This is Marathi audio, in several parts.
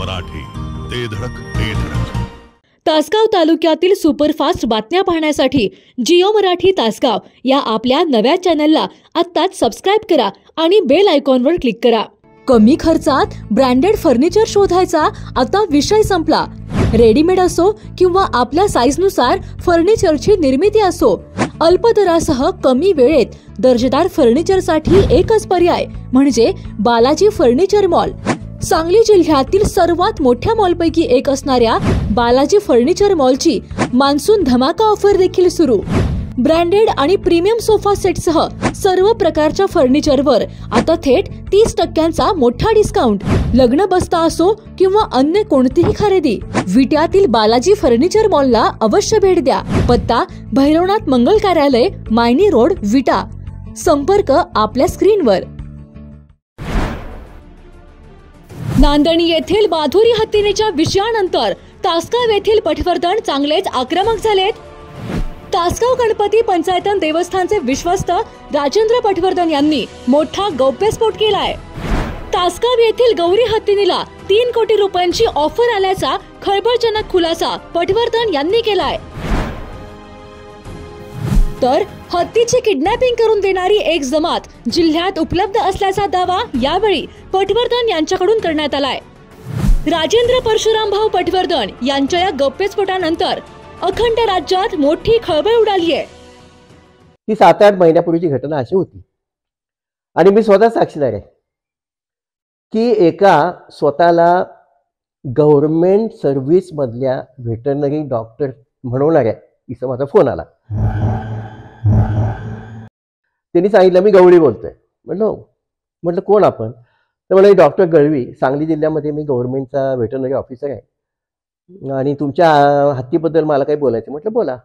मराठी, ते धडक ते धडक. तासगाव तालुक्यातील सुपरफास्ट बातम्या पाहण्यासाठी जिओ मराठी तासगाव या आपल्या नव्या चॅनलला आत्ताच सबस्क्राइब करा आणि बेल आयकॉनवर क्लिक करा. कमी खर्चात ब्रँडेड फर्निचर शोधायचा आता विषय संपला. रेडीमेड असो किंवा आपल्या साईजनुसार फर्निचरची निर्मिती असो, अल्प दरासह कमी वेळेत दर्जेदार फर्निचरसाठी एकच पर्याय म्हणजे बालाजी फर्निचर मॉल. सांगली जिल्ह्यातील सर्वात मोठ्या मॉलपैकी एक असणाऱ्या बालाजी फर्निचर मॉलची मान्सून धमाका ऑफर देखील सुरू. ब्रँडेड आणि प्रीमियम सोफा सेटसह सर्व प्रकारच्या फर्निचरवर आता थेट 30% मोठा डिस्काउंट. लग्न बस्ता असो किंवा अन्य कोणतीही खरेदी, विट्यातील बालाजी फर्निचर मॉलला अवश्य भेट द्या. पत्ता भैरवनाथ मंगल कार्यालय, मायनी रोड, विटा. संपर्क आपल्या स्क्रीनवर. नांदणी येथील माधुरी हत्तीनेच्या विषयानंतर तासगाव येथील पटवर्धन चांगलेच आक्रमक झालेत. तासगाव गणपती पंचायतन देवस्थानचे विश्वस्त राजेंद्र पटवर्धन यांनी मोठा गौप्यस्फोट केलाय. तासगाव येथील गौरी हत्तीनीला 3 कोटी रुपयांची ऑफर आल्याचा खळबळजनक खुलासा पटवर्धन यांनी केलाय. तर हत्तीची किडनॅपिंग करून देणारी एक जमात जिल्ह्यात उपलब्ध असल्याचा दावा यावेळी पटवर्धन यांच्याकडून करण्यात आलाय. राजेंद्र परशुराम भाऊ पटवर्धन यांच्या या गौप्यस्फोटानंतर अखंड राज्यात मोठी खळबळ उडाली आहे. ही 7-8 महिन्यापूर्वीची घटना अशी होती आणि मी स्वतः साक्षीदार आहे की एका स्वतःला गव्हर्नमेंट सर्व्हिस मधल्या व्हेटरनरी डॉक्टर म्हणवणाऱ्या इसमाचा फोन आला. त्यांनी सांगितलं मी गवळी बोलतोय. म्हटलं कोण आपण? तर मला डॉक्टर गळवी, सांगली जिल्ह्यामध्ये मी गव्हर्नमेंटचा व्हेटरनरी ऑफिसर आहे आणि तुमच्या हत्तीबद्दल मला काही बोलायचं. म्हटलं बोला.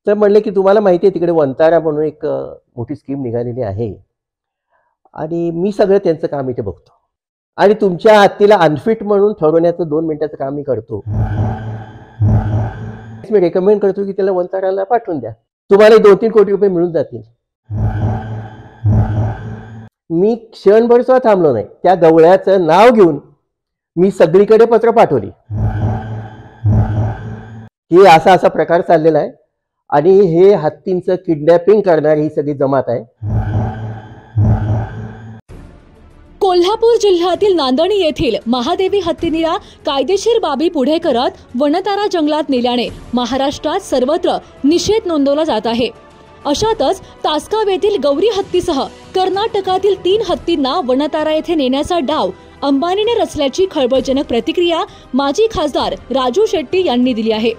तर म्हणले की तुम्हाला माहिती आहे तिकडे वंतारा म्हणून एक मोठी स्कीम निघालेली आहे आणि मी सगळं त्यांचं काम इथे बघतो आणि तुमच्या हत्तीला अनफिट म्हणून ठरवण्याचं 2 मिनिटाचं काम मी करतो. मी रेकमेंड करतो की त्याला वंताराला पाठवून द्या, तुम्हाला 2-3 कोटी रुपये मिळून जातील. मी क्षणभर सुद्धा थांबलो नाही. त्या गवळ्याचं नाव घेऊन मी सगळीकडे पत्र पाठवली की असा असा प्रकार चाललेला आहे आणि हे हत्तींचं किडनॅपिंग करणारी ही सगळी जमात आहे. कोल्हापूर जिल्ह्यातील नांदणी येथील महादेवी हत्तीनीला कायदेशीर बाबी पुढे करत वनतारा जंगलात नेल्याने महाराष्ट्रात सर्वत्र निषेध नोंदवला जात आहे. अशातच तासगाव येथील गौरी हत्तीसह कर्नाटकातील 3 हत्तींना वनतारा येथे नेण्याचा डाव अंबानीने रचल्याची खळबळजनक प्रतिक्रिया माजी खासदार राजू शेट्टी यांनी दिली आहे.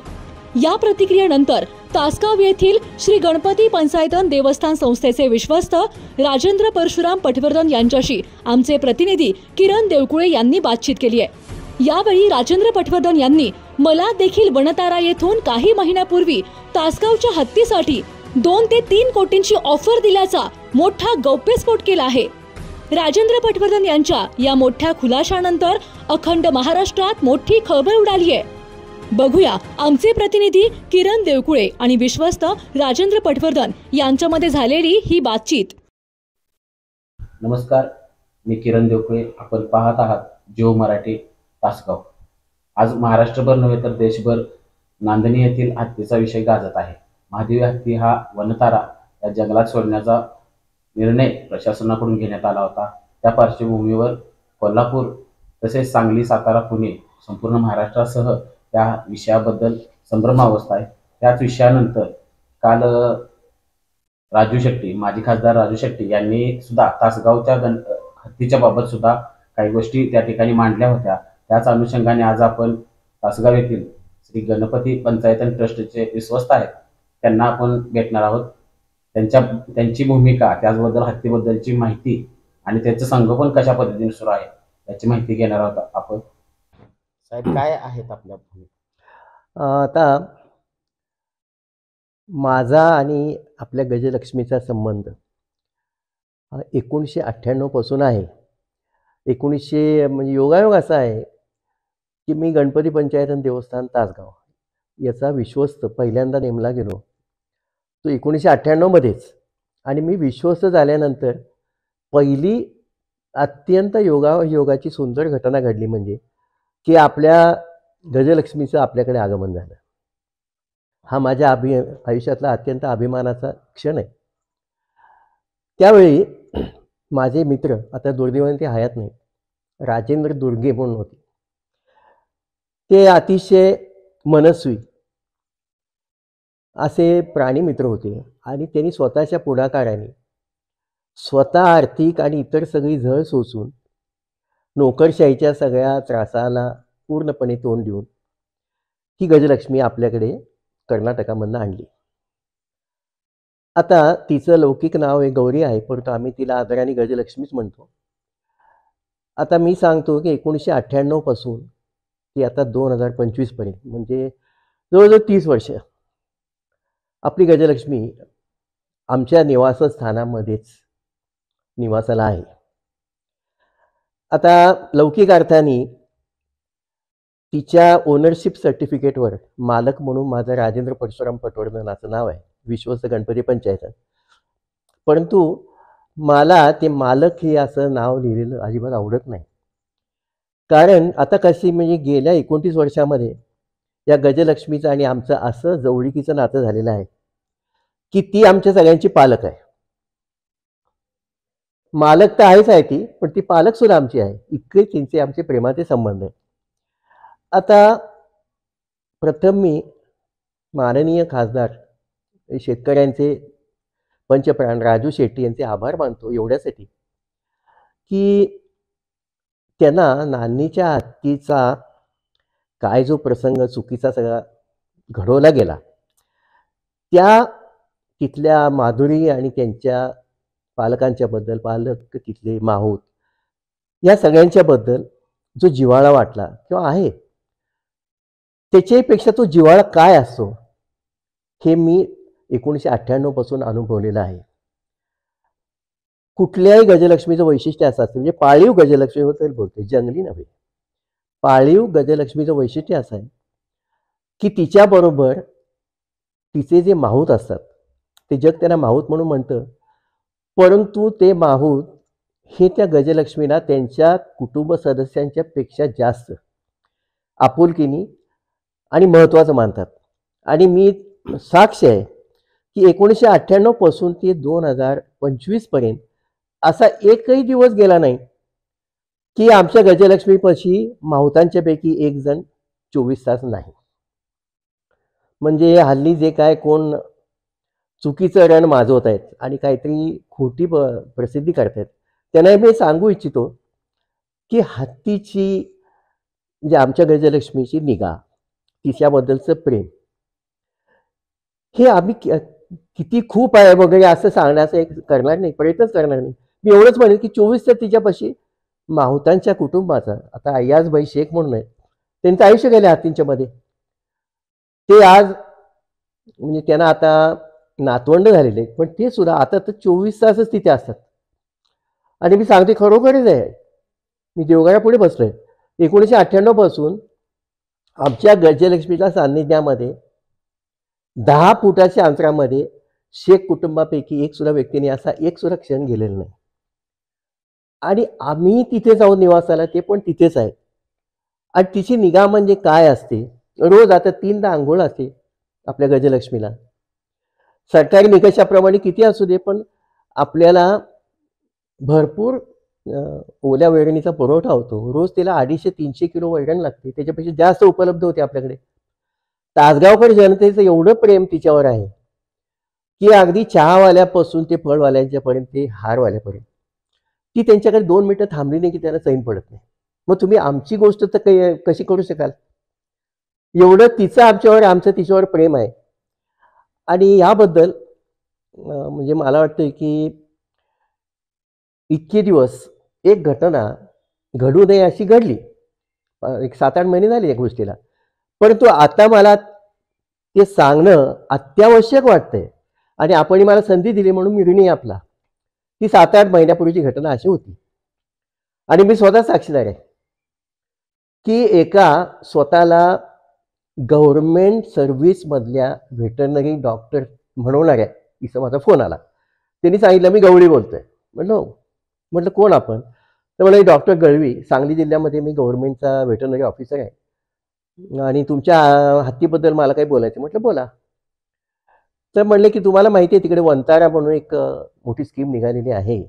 या प्रतिक्रियेनंतर तासगाव येथील श्री गणपती पंचायतन देवस्थान संस्थेचे विश्वस्त राजेंद्र परशुराम पटवर्धन यांच्याशी आमचे प्रतिनिधी किरण देवकुळे यांनी बातचीत केली आहे. यावेळी राजेंद्र पटवर्धन यांनी मला देखील वनतारा येथून काही महिन्यापूर्वी तासगावच्या हत्तीसाठी 2 ते 3 कोटींची ऑफर दिल्याचा मोठा गौप्यस्फोट केला आहे. राजेंद्र पटवर्धन यांच्या या मोठ्या खुलाशानंतर अखंड महाराष्ट्रात मोठी खळबळ उडाली आहे. बघूया आमचे प्रतिनिधी किरण देवकुळे आणि विश्वस्त राजेंद्र पटवर्धन यांच्यामध्ये झालेली ही बातचीत. नमस्कार, मी किरण देवकुळे. आपण पाहत आहात जिओ मराठी तासगाव. आज महाराष्ट्रभर नव्हे तर देशभर नांदणी येथील हत्तीचा विषय गाजत आहे. महादेवी हत्ती हा वनतारा या जंगलात सोडण्याचा निर्णय प्रशासनाकडून घेण्यात आला होता. त्या पार्श्वभूमीवर कोल्हापूर तसेच सांगली, सातारा, पुणे संपूर्ण महाराष्ट्रासह त्या विषयाबद्दल संभ्रमावस्था आहे. त्याच विषयानंतर काल राजू शेट्टी, माजी खासदार राजू शेट्टी यांनी सुद्धा तासगावच्या हत्तीच्या बाबत सुद्धा काही गोष्टी त्या ठिकाणी मांडल्या होत्या. त्याच अनुषंगाने आज आपण तासगाव येथील श्री गणपती पंचायतन ट्रस्टचे विश्वस्त आहेत त्यांना आपण भेटणार आहोत. त्यांची भूमिका, त्याचबद्दल हत्तीबद्दलची माहिती आणि त्याचं संगोपन कशा पद्धतीने सुरू आहे याची माहिती घेणार आहोत आपण. साहेब, काय आहेत आपल्या भूमिका? आता माझा आणि आपल्या गजलक्ष्मीचा संबंध 1998 पासून आहे. 1900 म्हणजे योगायोग असा आहे की मी गणपती पंचायतन देवस्थान तासगाव याचा विश्वस्त पहिल्यांदा नेमला गेलो तो 1998 मध्येच. आणि मी विश्वस्त झाल्यानंतर पहिली अत्यंत योगाची सुंदर घटना घडली म्हणजे की आपल्या गजलक्ष्मीचं आपल्याकडे आगमन झालं. हा माझ्या आयुष्यातला अत्यंत अभिमानाचा क्षण आहे. त्यावेळी माझे मित्र, आता दुर्दैवाने ते हयात नाही, राजेंद्र दुर्गे म्हणून होते. ते अतिशय मनस्वी असे प्राणी मित्र होते आणि त्यांनी स्वतःच्या पुढाकाराने स्वतः आर्थिक आणि इतर सगळी झळ सोसून नोकरशाहीच्या सगळ्या त्रासाला पूर्णपणे तोंड देऊन ही गजलक्ष्मी आपल्याकडे कर्नाटकामधनं आणली. आता तिचं लौकिक नाव हे गौरी आहे, परंतु आम्ही तिला आदराने गजलक्ष्मीच म्हणतो. आता मी सांगतो की 1998 पासून ती आता 2025 पर्यंत म्हणजे जवळजवळ 30 वर्ष आपली गजलक्ष्मी आमच्या निवासस्थानामध्येच निवासाला आहे. आता लौकिक अर्थाने तिच्या ओनरशिप सर्टिफिकेटवर मालक म्हणून माझं राजेंद्र परशुराम पटवर्धन असं नाव आहे, विश्वस्त गणपती पंचायत. परंतु मला ते मालक हे असं नाव लिहिलेलं अजिबात आवडत नाही. कारण आता कशी म्हणजे गेल्या 29 वर्षामध्ये या गजलक्ष्मीचं आणि आमचं असं जवळिकीचं नातं झालेलं आहे की ती आमच्या सगळ्यांची पालक आहे. मालक तर आहेच आहे ती, पण ती पालक सुद्धा आमची आहे. इतके त्यांचे आमचे प्रेमाचे संबंध आहेत. आता प्रथम मी माननीय खासदार शेतकऱ्यांचे पंचप्राण राजू शेट्टी यांचे आभार मानतो एवढ्यासाठी की त्यांना नान्नीच्या हत्तीचा काय जो प्रसंग चुकीचा सगळा घडवला गेला, त्या तिथल्या माधुरी आणि त्यांच्या पालकांच्याबद्दल, पालक तिथले माहूत या सगळ्यांच्याबद्दल जो जिव्हाळा वाटला किंवा आहे, त्याच्यापेक्षा तो जिव्हाळा काय असतो हे मी 1998 पासून अनुभवलेलं आहे. कुठल्याही गजलक्ष्मीचं वैशिष्ट्य असं असतं, म्हणजे पाळीव गजलक्ष्मीबद्दल बोलते, जंगली नव्हे. पाळीव गजलक्ष्मीचं वैशिष्ट्य असं आहे की तिच्याबरोबर तिचे जे माहूत असतात, ते जग त्यांना माहूत म्हणून म्हणतं, परंतु ते माहूत हे त्या गजलक्ष्मीला त्यांच्या कुटुंब सदस्यांच्या पेक्षा जास्त आपुलकीनी आणि महत्त्वाचं मानतात. आणि मी साक्ष आहे की 1998 पासून ते 2025 पर्यंत असा एकही दिवस गेला नाही की आमच्या गजलक्ष्मीपाशी माहुतांच्या पैकी एक जण 24 तास नाही. म्हणजे हल्ली जे काय कोण चुकीचं रण माजवत आहेत आणि काहीतरी खोटी प्रसिद्धी करतायत, त्यांना मी सांगू इच्छितो की हत्तीची म्हणजे आमच्या गजलक्ष्मीची निगा, तिच्याबद्दलचं प्रेम हे आम्ही किती खूप आहे वगैरे असं सांगण्याचं एक करणार नाही, प्रयत्नच करणार नाही. मी एवढंच म्हणेन की 24 तास तिच्यापाशी माहुतांच्या कुटुंबाचा, आता अय्याजबाई शेख म्हणून आहेत, त्यांचं आयुष्य गेले हत्तींच्या मध्ये. ते आज म्हणजे त्यांना आता नातवंड झालेले, पण ते सुद्धा आता तर 24 तासच तिथे असतात. आणि मी सांगते खरोखरच आहे, मी देवघरापुढे पुढे बसलोय. 1998 पासून आमच्या गजलक्ष्मीच्या सान्निध्यामध्ये 10 फुटाच्या अंतरामध्ये शेख कुटुंबापैकी एक सुद्धा व्यक्तीने असा एक सुद्धा क्षण गेलेला नाही. आणि आम्ही तिथे जाऊन निवासाला, ते पण तिथेच आहे. आणि तिची निगा म्हणजे काय असते, रोज आता 3दा आंघोळ असते आपल्या गजलक्ष्मीला. सरकारी निकषाप्रमाणे किती असू दे, पण आपल्याला भरपूर ओल्या वैरणीचा पुरवठा होतो. रोज तिला 250-300 किलो वैरण लागते, त्याच्यापेक्षा जास्त उपलब्ध होते आपल्याकडे. तासगावकर जनतेचं एवढं प्रेम तिच्यावर आहे की अगदी चहावाल्यापासून ते फळवाल्यांच्यापर्यंत ते हारवाल्यापर्यंत ती त्यांच्याकडे 2 मिनिटं थांबली नाही की त्यांना चैन पडत नाही. मग तुम्ही आमची गोष्ट तर कशी करू शकाल? एवढं तिचं आमच्यावर, आमचं तिच्यावर प्रेम आहे. आणि याबद्दल म्हणजे मला वाटतं की इतके दिवस एक घटना घडू नये अशी घडली, एक 7-8 महिने झाले या गोष्टीला, परंतु आता मला ते सांगणं अत्यावश्यक वाटतंय. आणि आपण मला संधी दिली म्हणून मी ऋणी आपला. ती 7-8 महिन्यापूर्वीची घटना अशी होती आणि मी स्वतः साक्षीदार आहे की एका स्वतःला गव्हर्नमेंट सर्व्हिसमधल्या व्हेटरनरी डॉक्टर म्हणवणाऱ्या तिचा माझा फोन आला. त्यांनी सांगितलं मी गवळी बोलतोय. म्हटलं कोण आपण? तर मला डॉक्टर गळवी, सांगली जिल्ह्यामध्ये मी गव्हर्नमेंटचा व्हेटरनरी ऑफिसर आहे आणि तुमच्या हत्तीबद्दल मला काही बोलायचं. म्हटलं बोला. तर म्हणले की तुम्हाला माहिती आहे तिकडे वंतारा म्हणून एक मोठी स्कीम निघालेली आहे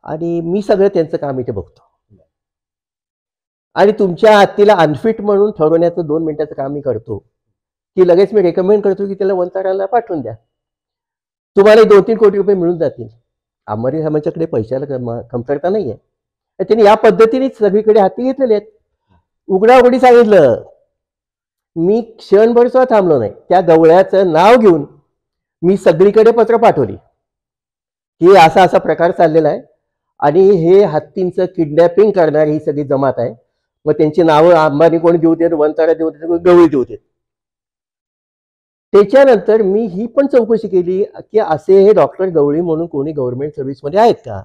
आणि मी सगळं त्यांचं काम इथे बघतो आणि तुमच्या हत्तीला अनफिट म्हणून ठरवण्याचं 2 मिनिटाचं काम मी करतो की लगेच मी रेकमेंड करतो की त्याला वंताराला पाठवून द्या. तुम्हाला 2-3 कोटी रुपये मिळून जातील. आम्हाला आमच्याकडे पैशाला कमतरता नाही आहे. त्यांनी या पद्धतीनेच सगळीकडे हत्ती घेतलेले आहेत. उघडाउघडी सांगितलं. मी क्षणभर सुद्धा थांबलो नाही. त्या गवळ्याचं नाव घेऊन मी सगळीकडे पत्र पाठवली की असा असा प्रकार चाललेला आहे आणि हे हत्तींचं किडनॅपिंग करणारी ही सगळी जमात आहे. मग त्यांची नावं अंबानी कोणी देऊ देत, वंतारा देऊ देत, गवळी देऊ देत. त्याच्यानंतर मी ही पण चौकशी केली की असे हे डॉक्टर गवळी म्हणून कोणी गव्हर्नमेंट सर्व्हिसमध्ये आहेत का.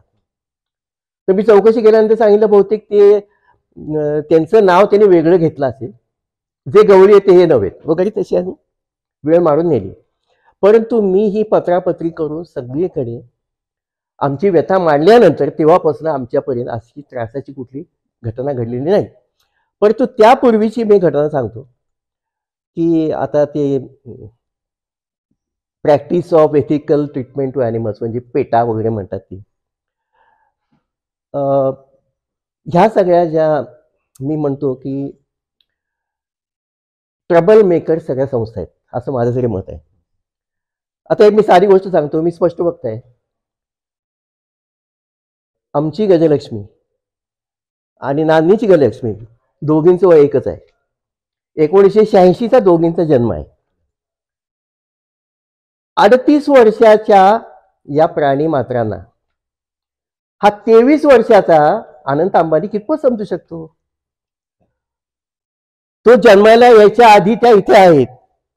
तर मी चौकशी केल्यानंतर सांगितलं बहुतेक ते त्यांचं नाव त्यांनी वेगळं घेतलं असेल, जे गवळी येते हे नव्हे वगैरे तशी आम्ही वेळ मारून नेली. परंतु मी ही पत्रापत्री करून सगळीकडे आमची व्यथा मांडल्यानंतर तेव्हापासून आमच्यापर्यंत अशी त्रासाची कुठली घटना घडलेली नाही. परंतु त्यापूर्वीची मी घटना सांगतो की आता ते practice of ethical treatment to animals म्हणजे पेटा वगैरे म्हणतात ती. ह्या सगळ्या ज्या मी म्हणतो की ट्रबल मेकर सगळ्या संस्था आहेत असं माझं तरी मत आहे. आता एक मी साधी गोष्ट सांगतो, मी स्पष्ट बघताय. आमची गजलक्ष्मी आणि नानीची गजलक्ष्मी दोघींचं वय एकच आहे. 1986चा दोघींचा जन्म आहे. 38 वर्षाच्या या प्राणी मात्रांना हा 23 वर्षाचा अनंत अंबानी कितपत समजू शकतो. तो जन्माला यायच्या आधी त्या इथे आहेत,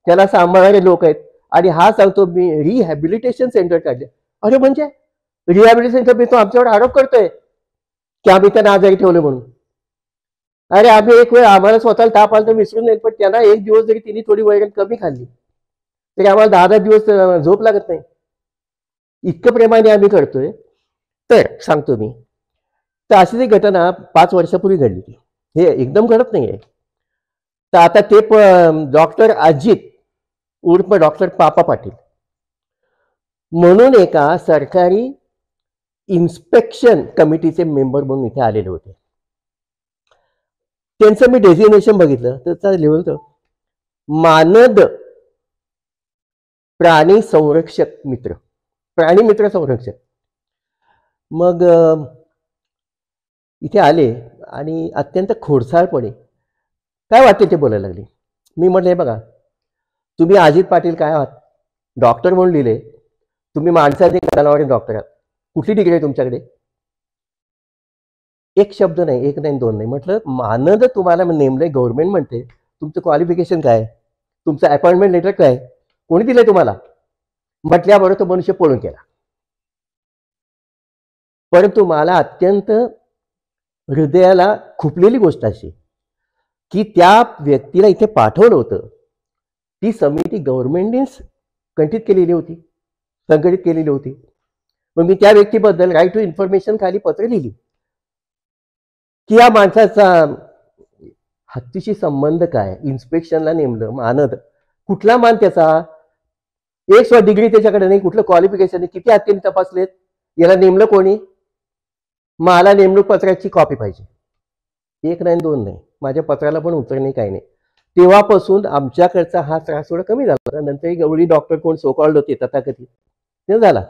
त्याला सांभाळणारे लोक आहेत आणि हा सांगतो मी रिहॅबिलिटेशन सेंटर काढले. अरे म्हणजे रिहॅबिलिटेशन सेंटर मी तो आमच्यावर आरोप करतोय की आम्ही त्यांना आजारी ठेवले म्हणून. अरे आम्ही एक वेळ आम्हाला स्वतःला ताप आला तर विसरून नाही, पण त्यांना एक दिवस जरी तिने थोडी वैरण कमी खाल्ली तरी आम्हाला 10-10 दिवस झोप लागत नाही. इतकं प्रेमाने आम्ही करतोय. तर सांगतो मी, तर अशीच एक घटना 5 वर्षापूर्वी घडली होती. हे एकदम घडत नाहीये. तर आता ते डॉक्टर अजित उर्फ डॉक्टर पापा पाटील म्हणून एका सरकारी इन्स्पेक्शन कमिटीचे मेंबर म्हणून इथे आलेले होते. त्यांचं मी डेझिग्नेशन बघितलं तर त्याचं लिहिलं होतं मानद प्राणी संरक्षक मित्र, प्राणी मित्र संरक्षक. मग इथे आले आणि अत्यंत खोडसाळपणे काय वाटते ते बोलायला लागले. मी म्हटलं हे बघा, तुम्ही अजित पाटील काय आहात, डॉक्टर म्हणून लिहिले, तुम्ही माणसाचे जनावरांचे डॉक्टर आहात, कुठली डिग्री आहे तुमच्याकडे. एक शब्द नाही, एक नाही, दोन नाही. म्हटलं मानद तुम्हाला नेमलंय गव्हर्नमेंट म्हणते, तुमचं क्वालिफिकेशन काय, तुमचं अपॉइंटमेंट लेटर काय, कोणी दिलंय तुम्हाला. म्हटल्याबरोबर तो मनुष्य पळून गेला. परंतु मला अत्यंत हृदयाला खुपलेली गोष्ट अशी की त्या व्यक्तीला इथे पाठवलं होतं. ती समिती गव्हर्नमेंटनेच संघटित केलेली होती. मग मी त्या व्यक्तीबद्दल राईट टू इन्फॉर्मेशन खाली पत्र लिहिली की या माणसाचा हत्तीशी संबंध काय, इन्स्पेक्शनला नेमलं, मानद कुठला मान त्याचा, एक स्व डिग्री त्याच्याकडे नाही, कुठलं क्वालिफिकेशन नाही, किती हत्तीने तपासलेत, याला नेमलं कोणी. मला नेमणूक पत्राची कॉपी पाहिजे. एक नाही, दोन नाही, माझ्या पत्राला पण उत्तर नाही, काही नाही. तेव्हापासून आमच्याकडचा हा त्रास थोडा कमी झाला. नंतर गवळी डॉक्टर कोण सोकॉल्ड होते तथाकथित ते झाला.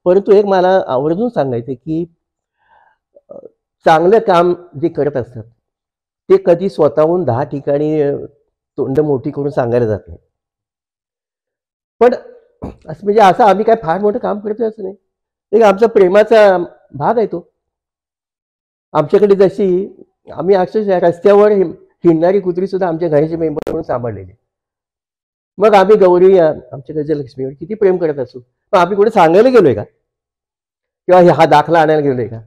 परंतु एक मला आवर्जून सांगायचं की चांगलं काम जे करत असतात ते कधी स्वतःहून 10 ठिकाणी तोंड मोठी करून सांगायला जात नाही. पण असं म्हणजे असं आम्ही काय फार मोठं काम करतोय असं नाही. एक आमचा प्रेमाचा भाग आहे तो. आमच्याकडे जशी आम्ही अक्षरशः रस्त्यावर हिंडणारी कुत्री सुद्धा आमच्या घराचे मेंबर म्हणून सांभाळलेले. मग आम्ही गौरी आमच्या गजलक्ष्मीवर किती प्रेम करत असू, पण आम्ही कुठे सांगायला गेलोय का, किंवा हा दाखला आणायला गेलोय का.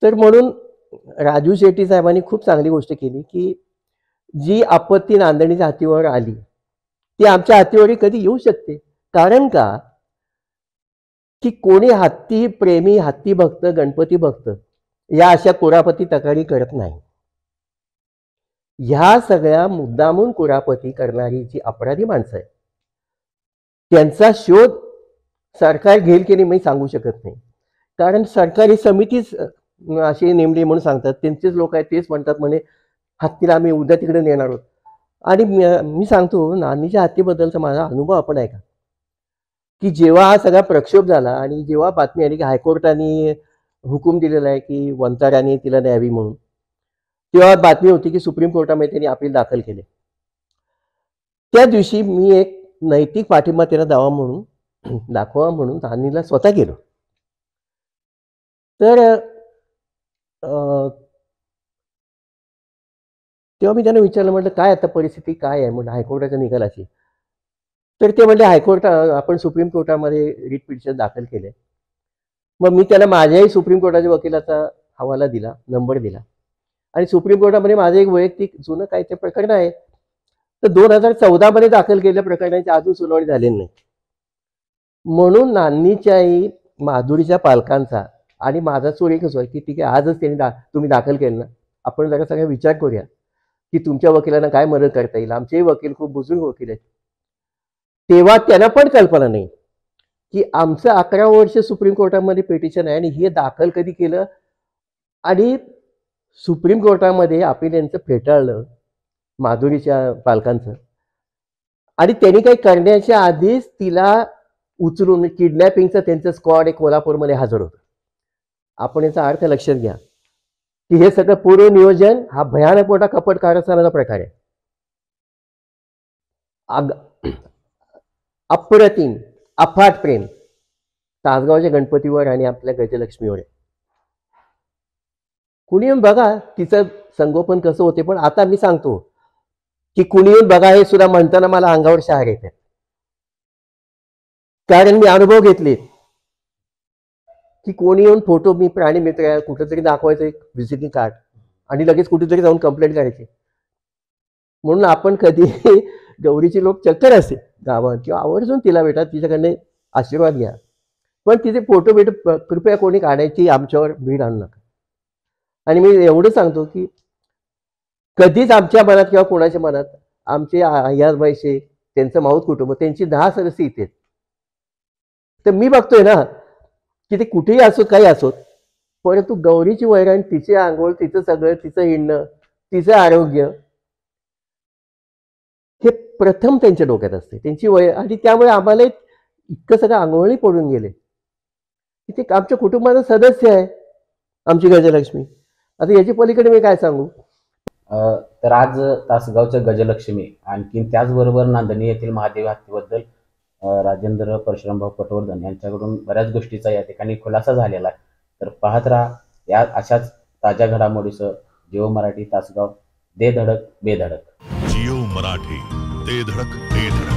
तर म्हणून राजू शेट्टी साहेबांनी खूप चांगली गोष्ट केली की जी आपत्ती नांदणीच्या हातीवर आली ती आमच्या हातीवरही कधी येऊ शकते. कारण का की कोणी हत्ती प्रेमी, हत्ती भक्त, गणपती भक्त या अशा कुरापती तक्रारी करत नाही. ह्या सगळ्या मुद्दामून कुरापती करणारी जी अपराधी माणसं आहेत त्यांचा शोध सरकार घेईल की नाही मी सांगू शकत नाही. कारण सरकारी समितीच अशी नेमली म्हणून सांगतात, त्यांचेच लोक आहेत, तेच म्हणतात म्हणे हत्तीला आम्ही उद्या तिकडे नेणार आहोत. आणि मी सांगतो नानीच्या हत्तीबद्दलचा माझा अनुभव आपण ऐका, की जेव्हा हा सगळा प्रक्षोभ झाला आणि जेव्हा बातमी आली की हायकोर्टाने हुकूम दिलेला आहे की वंताराने तिला न्यावी म्हणून, तेव्हा बातमी होती की सुप्रीम कोर्टामध्ये त्यांनी अपील दाखल केले. त्या दिवशी मी एक नैतिक पाठिंबा त्यांना दाखवा म्हणून नानीला स्वतः गेलो. तर तेव्हा मी त्यांना विचारलं, म्हटलं काय आता परिस्थिती काय आहे, म्हटलं हायकोर्टाच्या निकालाची. तर ते म्हणले हायकोर्ट आपण सुप्रीम कोर्टामध्ये रिट पिटिशन दाखल केले. मग मी त्याला माझ्याही सुप्रीम कोर्टाच्या वकिलाचा हवाला दिला, नंबर दिला. आणि सुप्रीम कोर्टामध्ये माझं एक वैयक्तिक जुनं काय ते प्रकरण आहे, तर 2014 दाखल केलेल्या प्रकरणाची अजून सुनावणी झालेली नाही. म्हणून नानीच्याही माधुरीच्या पालकांचा आणि माझा चोर एकच होय की ठीक आहे, आजच त्यांनी तुम्ही दाखल केलं ना, आपण जरा सगळा विचार करूया की तुमच्या वकिलांना काय मदत करता येईल. आमचेही वकील खूप बुजुर्ग वकील आहेत. तेव्हा त्यांना पण कल्पना नाही की आमचं 11 वर्ष सुप्रीम कोर्टामध्ये पिटिशन आहे आणि हे दाखल कधी केलं आणि सुप्रीम कोर्टामध्ये अपील यांचं फेटाळलं माधुरीच्या पालकांचं. आणि त्यांनी काही करण्याच्या आधीच तिला उचलून किडनॅपिंगचं त्यांचं स्क्वॉड एक कोल्हापूरमध्ये हजर होतं. आपण याचा अर्थ लक्षात घ्या की हे सगळं पूर्व नियोजन हा भयानक मोठा कपट कारस्थानाचा प्रकार आहे. अप्रतिम अफाट प्रेम तासगावच्या गणपतीवर आणि आपल्या गजलक्ष्मीवर आहे. कुणी येऊन बघा तिचं संगोपन कसं होते. पण आता मी सांगतो की कुणी येऊन बघा हे सुद्धा म्हणताना मला अंगावर शहार येते, कारण मी अनुभव घेतले की कोणी येऊन फोटो मी प्राणी मित्र कुठेतरी दाखवायचं एक व्हिजिटिंग कार्ड आणि लगेच कुठेतरी जाऊन कंप्लेंट करायची. म्हणून आपण कधी गौरीची लोक चक्कर असते गावात किंवा आवर्जून तिला भेटा, तिच्याकडनं आशीर्वाद घ्या, पण तिचे फोटो कृपया कोणी काढायची आमच्यावर भीड आणू नका. आणि मी एवढं सांगतो की कधीच आमच्या मनात किंवा कोणाच्या मनात आमचे आयाज बाईचे त्यांचं माऊत कुटुंब त्यांची 10 सदस्य इथे, तर मी बघतोय ना की ते कुठेही असोत काही असोत, परंतु गौरीची वैरण, तिचे आंघोळ, तिचं सगळं, तिचं हिंडणं, तिचं आरोग्य हे प्रथम त्यांच्या डोक्यात असते, त्यांची आणि त्यामुळे आम्हाला इतकं सगळं आंघोळी पडून गेले की ते आमच्या कुटुंबाचा सदस्य आहे आमची गजलक्ष्मी. आता याची पलीकडे मी काय सांगू. तर आज तासगावच्या गजलक्ष्मी आणखी त्याचबरोबर नांदणी येथील महादेवी हत्तीबद्दल राजेंद्र परशुरामभाऊ पटवर्धन यांच्याकडून बऱ्याच गोष्टीचा या ठिकाणी खुलासा झालेला आहे. तर पाहत राहा या अशाच ताज्या घडामोडीसह जिओ मराठी तासगाव, दे धडक बेधडक. जिओ मराठी, दे धडक बेधडक.